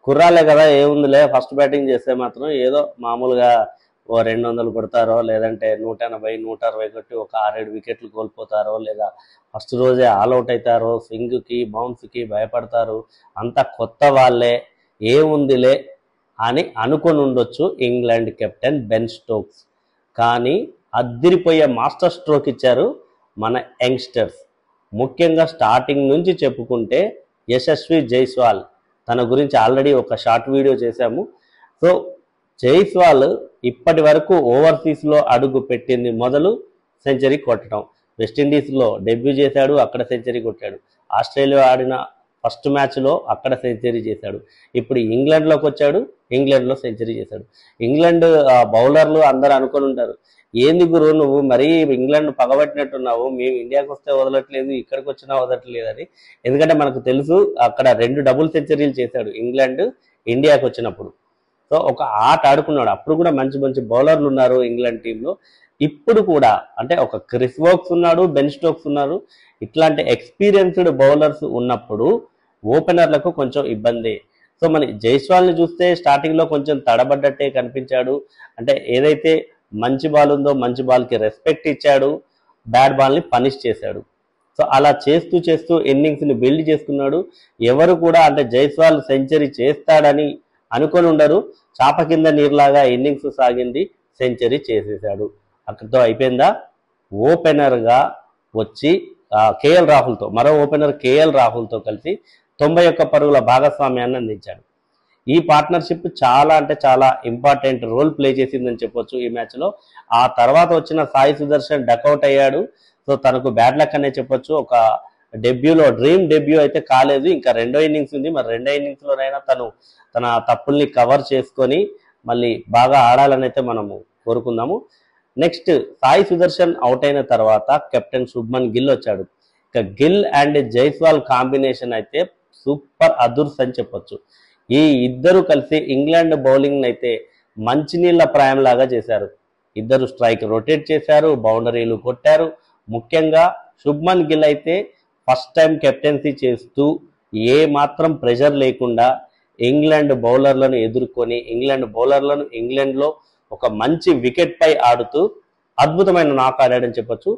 కుర్రాలే కదా ఏముందిలే first batting చేస్తే మాత్రం ఏదో మామూలుగా ఓ 200 కొడతారో లేదంటే 180 160 కొట్టి ఒక 6-7 వికెట్లు కోల్పోతారో లేదా ఫస్ట్ రోజే ఆల్అౌట్ అవుతారో స్వింగ్కి బౌన్స్కి భయపడతారు, అంత కొత్త వాళ్ళే ఏముందిలే అని అనుకొని ఉండొచ్చు ఇంగ్లాండ్ కెప్టెన్ బెన్ స్టోక్స్. కానీ అద్దిరిపోయే మాస్టర్ స్ట్రోక్ ఇచ్చారు మన యంగ్స్టర్స్. ముఖ్యంగా స్టార్టింగ్ నుంచి చెప్పుకుంటే యశస్వి జైస్వాల్, తన గురించి ఆల్రెడీ ఒక షార్ట్ వీడియో చేశాము. సో జైస్వాల్ ఇప్పటి వరకు ఓవర్సీస్లో అడుగు పెట్టింది మొదలు సెంచరీ కొట్టడం. వెస్టిండీస్లో డెబ్యూ చేశాడు, అక్కడ సెంచరీ కొట్టాడు. ఆస్ట్రేలియా ఆడిన ఫస్ట్ మ్యాచ్లో అక్కడ సెంచరీ చేశాడు. ఇప్పుడు ఇంగ్లాండ్లోకి వచ్చాడు, ఇంగ్లాండ్లో సెంచరీ చేశాడు. ఇంగ్లాండ్ బౌలర్లు అందరూ అనుకొని ఉంటారు, ఏంది గురు నువ్వు మరీ ఇంగ్లాండ్ పగబట్టినట్టున్నావు, మేము ఇండియాకి వస్తే వదలట్లేదు ఇక్కడికి వచ్చినా వదలట్లేదు అని. ఎందుకంటే మనకు తెలుసు అక్కడ 2 డబుల్ సెంచరీలు చేశాడు ఇంగ్లాండ్ ఇండియాకి వచ్చినప్పుడు. సో ఒక ఆట ఆడుకున్నాడు. అప్పుడు కూడా మంచి మంచి బౌలర్లు ఉన్నారు ఇంగ్లాండ్ టీంలో. ఇప్పుడు కూడా అంటే ఒక క్రిస్ వోక్స్ ఉన్నాడు, బెన్ స్టోక్స్ ఉన్నారు. ఇట్లాంటి ఎక్స్పీరియన్స్డ్ బౌలర్స్ ఉన్నప్పుడు ఓపెనర్లకు కొంచెం ఇబ్బంది. సో మన జైస్వాల్ని చూస్తే స్టార్టింగ్లో కొంచెం తడబడ్డట్టే కనిపించాడు. అంటే ఏదైతే మంచి బాల్ ఉందో మంచి బాల్కి రెస్పెక్ట్ ఇచ్చాడు, బ్యాడ్ బాల్ని పనిష్ చేశాడు. సో అలా చేస్తూ చేస్తూ ఇన్నింగ్స్ని బిల్డ్ చేసుకున్నాడు. ఎవరు కూడా అంటే జైస్వాల్ సెంచరీ చేస్తాడని అనుకొని ఉండరు. చాప కింద నీరులాగా ఇన్నింగ్స్ సాగింది, సెంచరీ చేసేశాడు. అక్కడితో అయిపోయిందా? ఓపెనర్గా వచ్చి కేఎల్ రాహుల్తో, మరో ఓపెనర్ కేఎల్ రాహుల్తో కలిసి 91 పరుగుల భాగస్వామ్యాన్ని అందించాడు. ఈ పార్ట్నర్షిప్ చాలా అంటే చాలా ఇంపార్టెంట్ రోల్ ప్లే చేసిందని చెప్పొచ్చు ఈ మ్యాచ్లో. ఆ తర్వాత వచ్చిన సాయి సుదర్శన్ డకౌట్ అయ్యాడు. సో తనకు బ్యాడ్ లక్ అనే చెప్పొచ్చు. ఒక డెబ్యూలో డ్రీమ్ డెబ్యూ అయితే కాలేదు, ఇంకా రెండో ఇన్నింగ్స్ ఉంది. మరి రెండో ఇన్నింగ్స్లోనైనా తన తప్పుల్ని కవర్ చేసుకొని మళ్ళీ బాగా ఆడాలని అయితే మనము కోరుకుందాము. నెక్స్ట్ సాయి సుదర్శన్ అవుట్ అయిన తర్వాత కెప్టెన్ శుభ్మన్ గిల్ వచ్చాడు. ఇక గిల్ అండ్ జైస్వాల్ కాంబినేషన్ అయితే సూపర్ అదుర్స్ అని చెప్పొచ్చు. ఈ ఇద్దరు కలిసి ఇంగ్లాండ్ బౌలింగ్ అయితే మంచినీళ్ళ ప్రాయంలాగా చేశారు. ఇద్దరు స్ట్రైక్ రొటేట్ చేశారు, బౌండరీలు కొట్టారు. ముఖ్యంగా శుభ్మన్ గిల్ అయితే ఫస్ట్ టైం కెప్టెన్సీ చేస్తూ ఏ మాత్రం ప్రెషర్ లేకుండా ఇంగ్లాండ్ బౌలర్లను ఎదుర్కొని ఇంగ్లాండ్ బౌలర్లను ఇంగ్లాండ్లో ఒక మంచి వికెట్ పై ఆడుతూ అద్భుతమైన నాక్ ఆడాడని చెప్పొచ్చు.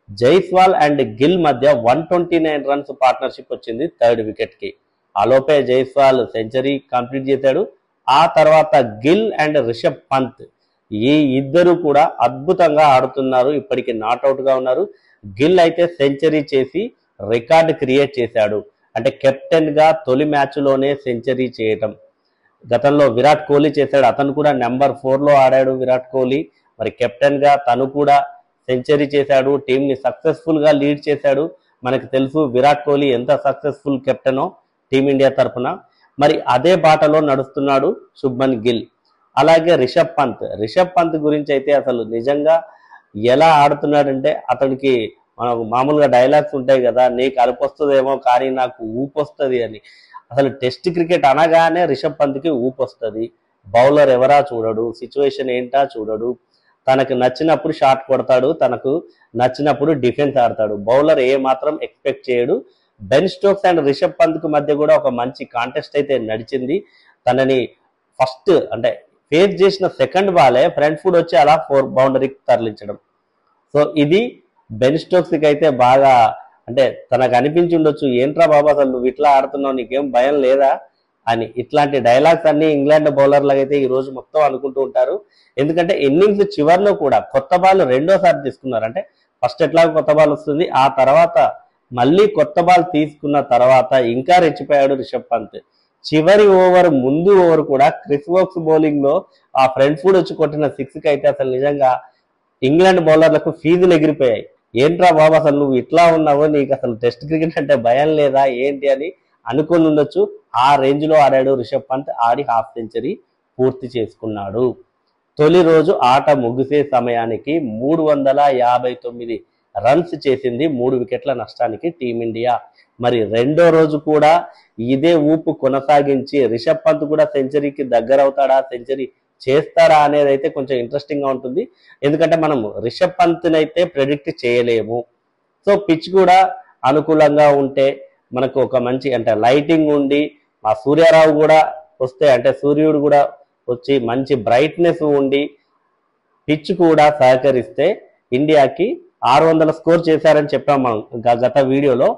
జైస్వాల్ అండ్ గిల్ మధ్య 129 రన్స్ పార్ట్నర్షిప్ వచ్చింది థర్డ్ వికెట్కి. ఆలోపే జైస్వాల్ సెంచరీ కంప్లీట్ చేశాడు. ఆ తర్వాత గిల్ అండ్ రిషబ్ పంత్ ఈ ఇద్దరు కూడా అద్భుతంగా ఆడుతున్నారు, ఇప్పటికి నాట్అవుట్గా ఉన్నారు. గిల్ అయితే సెంచరీ చేసి రికార్డ్ క్రియేట్ చేశాడు. అంటే కెప్టెన్గా తొలి మ్యాచ్లోనే సెంచరీ చేయటం. గతంలో విరాట్ కోహ్లీ చేశాడు, అతను కూడా నెంబర్ 4లో ఆడాడు విరాట్ కోహ్లీ. మరి కెప్టెన్గా తను కూడా సెంచరీ చేశాడు, టీంని సక్సెస్ఫుల్గా లీడ్ చేశాడు. మనకు తెలుసు విరాట్ కోహ్లీ ఎంత సక్సెస్ఫుల్ కెప్టెనో టీమిండియా తరఫున. మరి అదే బాటలో నడుస్తున్నాడు శుభ్మన్ గిల్. అలాగే రిషబ్ పంత్ గురించి అయితే అసలు నిజంగా ఎలా ఆడుతున్నాడంటే, అతనికి మనకు మామూలుగా డైలాగ్స్ ఉంటాయి కదా, నీకు అలుపు వస్తుందేమో కానీ నాకు ఊపు వస్తుంది అని. అసలు టెస్ట్ క్రికెట్ అనగానే రిషబ్ పంత్కి ఊపు వస్తుంది. బౌలర్ ఎవరా చూడడు, సిచ్యువేషన్ ఏంటా చూడడు. తనకు నచ్చినప్పుడు షాట్ కొడతాడు, తనకు నచ్చినప్పుడు డిఫెన్స్ ఆడతాడు. బౌలర్ ఏ మాత్రం ఎక్స్పెక్ట్ చేయడు. బెన్ స్టోక్స్ అండ్ రిషబ్ పంత్కి మధ్య కూడా ఒక మంచి కాంటెస్ట్ అయితే నడిచింది. తనని ఫస్ట్ అంటే ఫేస్ చేసిన సెకండ్ బాలే ఫ్రంట్ ఫుట్ వచ్చి అలా 4 బౌండరీకి తరలించడం. సో ఇది బెన్ స్టోక్స్కి అయితే బాగా అంటే తనకు అనిపించి ఉండొచ్చు, ఏంట్రా బాబా అసలు నువ్వు ఇట్లా ఆడుతున్నావు, నీకేం భయం లేదా అని. ఇట్లాంటి డైలాగ్స్ అన్ని ఇంగ్లాండ్ బౌలర్లకు అయితే ఈ రోజు మొత్తం అనుకుంటూ ఉంటారు. ఎందుకంటే ఇన్నింగ్స్ చివరిలో కూడా కొత్త బాల్ రెండోసారి తీసుకున్నారు. అంటే ఫస్ట్ ఎట్లాగో కొత్త బాల్ వస్తుంది, ఆ తర్వాత మళ్ళీ కొత్త బాల్ తీసుకున్న తర్వాత ఇంకా రెచ్చిపోయాడు రిషబ్ పంత్. చివరి ఓవర్ ముందు ఓవర్ కూడా క్రిస్ వోక్స్ బౌలింగ్ లో ఆ ఫ్రంట్ ఫుట్ వచ్చి కొట్టిన 6కి అయితే అసలు నిజంగా ఇంగ్లాండ్ బౌలర్లకు ఫీజులు ఎగిరిపోయాయి. ఏంట్రా బాబు అసలు నువ్వు ఇట్లా ఉన్నావు, నీకు అసలు టెస్ట్ క్రికెట్ అంటే భయం లేదా ఏంటి అని అనుకుని ఉండొచ్చు. ఆ రేంజ్ లో ఆడాడు రిషబ్ పంత్, ఆడి హాఫ్ సెంచరీ పూర్తి చేసుకున్నాడు. తొలి రోజు ఆట ముగిసే సమయానికి 359 రన్స్ చేసింది 3 వికెట్ల నష్టానికి టీమిండియా. మరి రెండో రోజు కూడా ఇదే ఊపు కొనసాగించి రిషబ్ పంత్ కూడా సెంచరీకి దగ్గర అవుతాడా, సెంచరీ చేస్తాడా అనేది అయితే కొంచెం ఇంట్రెస్టింగ్ గా ఉంటుంది. ఎందుకంటే మనం రిషబ్ పంత్ని అయితే ప్రెడిక్ట్ చేయలేము. సో పిచ్ కూడా అనుకూలంగా ఉంటే మనకు ఒక మంచి అంటే లైటింగ్ ఉండి, మా సూర్యారావు కూడా వస్తే అంటే సూర్యుడు కూడా వచ్చి మంచి బ్రైట్నెస్ ఉండి పిచ్ కూడా సహకరిస్తే ఇండియాకి 600 స్కోర్ చేశారని చెప్పాం మనం గత వీడియోలో.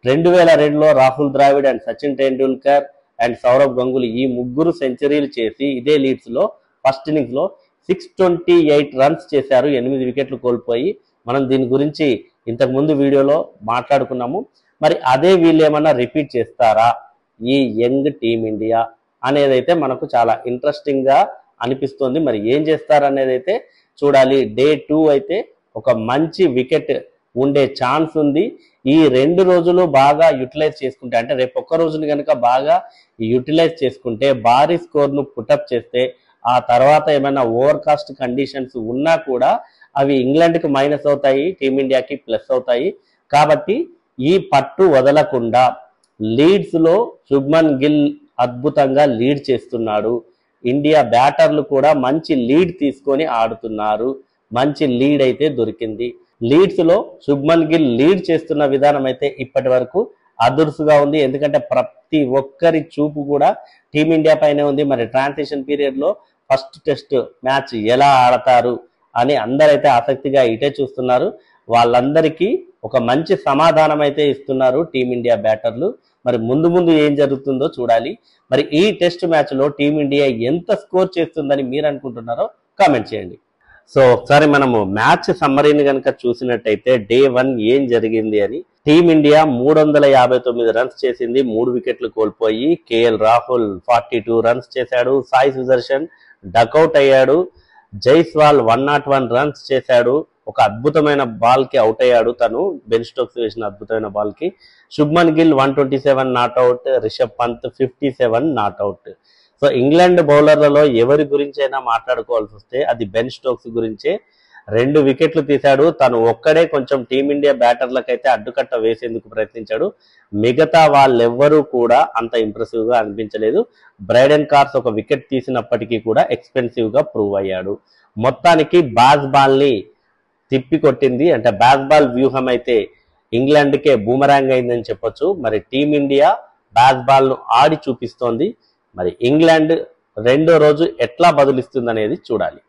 2002లో రాహుల్ ద్రావిడ్ అండ్ సచిన్ టెండూల్కర్ అండ్ సౌరవ్ గంగూలీ ఈ ముగ్గురు సెంచరీలు చేసి ఇదే లీడ్స్ లో ఫస్ట్ ఇన్నింగ్స్ లో 628 రన్స్ చేశారు, 8 వికెట్లు కోల్పోయి. మనం దీని గురించి ఇంతకు ముందు వీడియోలో మాట్లాడుకున్నాము. మరి అదే వీళ్ళు ఏమన్నా రిపీట్ చేస్తారా ఈ యంగ్ టీమిండియా అనేదైతే మనకు చాలా ఇంట్రెస్టింగ్ గా అనిపిస్తుంది. మరి ఏం చేస్తారనేది అయితే చూడాలి. డే 2 అయితే ఒక మంచి వికెట్ ఉండే ఛాన్స్ ఉంది. ఈ 2 రోజులు బాగా యూటిలైజ్ చేసుకుంటే, అంటే రేపు ఒక్క రోజుని కనుక బాగా యూటిలైజ్ చేసుకుంటే, భారీ స్కోర్ను పుటప్ చేస్తే, ఆ తర్వాత ఏమైనా ఓవర్కాస్ట్ కండిషన్స్ ఉన్నా కూడా అవి ఇంగ్లాండ్కి మైనస్ అవుతాయి, టీమిండియాకి ప్లస్ అవుతాయి. కాబట్టి ఈ పట్టు వదలకుండా లీడ్స్ లో శుభ్మన్ గిల్ అద్భుతంగా లీడ్ చేస్తున్నాడు. ఇండియా బ్యాటర్లు కూడా మంచి లీడ్ తీసుకొని ఆడుతున్నారు. మంచి లీడ్ అయితే దొరికింది. లీడ్స్ లో శుభ్మన్ గిల్ లీడ్ చేస్తున్న విధానం అయితే ఇప్పటి వరకు అదుర్సుగా ఉంది. ఎందుకంటే ప్రతి ఒక్కరి చూపు కూడా టీమిండియా పైనే ఉంది. మరి ట్రాన్సిషన్ పీరియడ్ లో ఫస్ట్ టెస్ట్ మ్యాచ్ ఎలా ఆడతారు అని అందరైతే ఆసక్తిగా ఇటే చూస్తున్నారు. వాళ్ళందరికీ ఒక మంచి సమాధానం అయితే ఇస్తున్నారు టీమిండియా బ్యాటర్లు. మరి ముందు ముందు ఏం జరుగుతుందో చూడాలి. మరి ఈ టెస్ట్ మ్యాచ్ లో టీమిండియా ఎంత స్కోర్ చేస్తుందని మీరు అనుకుంటున్నారో కామెంట్ చేయండి. సో ఒకసారి మనము మ్యాచ్ సమ్మరీని కనుక చూసినట్టయితే డే 1 ఏం జరిగింది అని. టీమిండియా 359 రన్స్ చేసింది, 3 వికెట్లు కోల్పోయి. కేఎల్ రాహుల్ 42 రన్స్ చేశాడు, సాయి సుదర్శన్ డకౌట్ అయ్యాడు, జైస్వాల్ 101 రన్స్ చేశాడు. ఒక అద్భుతమైన బాల్ కి అవుట్ అయ్యాడు, తను బెన్ స్టోక్స్ వేసిన అద్భుతమైన బాల్ కి. Shubman Gill 127 not out, Rishabh Pant 57 not out. So England బౌలర్లలో ఎవరి గురించి అయినా మాట్లాడుకోవాల్సి వస్తే అది బెన్ స్టోక్స్ గురించే. 2 వికెట్లు తీశాడు, తను ఒక్కడే కొంచెం టీమిండియా బ్యాటర్లకైతే అడ్డుకట్ట వేసేందుకు ప్రయత్నించాడు. మిగతా వాళ్ళెవ్వరూ కూడా అంత ఇంప్రెసివ్ గా అనిపించలేదు. బ్రైడెన్ కార్స్ ఒక వికెట్ తీసినప్పటికీ కూడా ఎక్స్పెన్సివ్ గా ప్రూవ్ అయ్యాడు. మొత్తానికి బాజ్ బాల్ ని తిప్పి కొట్టింది. అంటే బాజ్ బాల్ వ్యూహం అయితే ఇంగ్లాండ్కే బూమరాంగ్ అయిందని చెప్పొచ్చు. మరి టీమిండియా బాజ్ బాల్ ను ఆడి చూపిస్తోంది. మరి ఇంగ్లాండ్ 2వ రోజు ఎట్లా బదులిస్తుంది అనేది చూడాలి.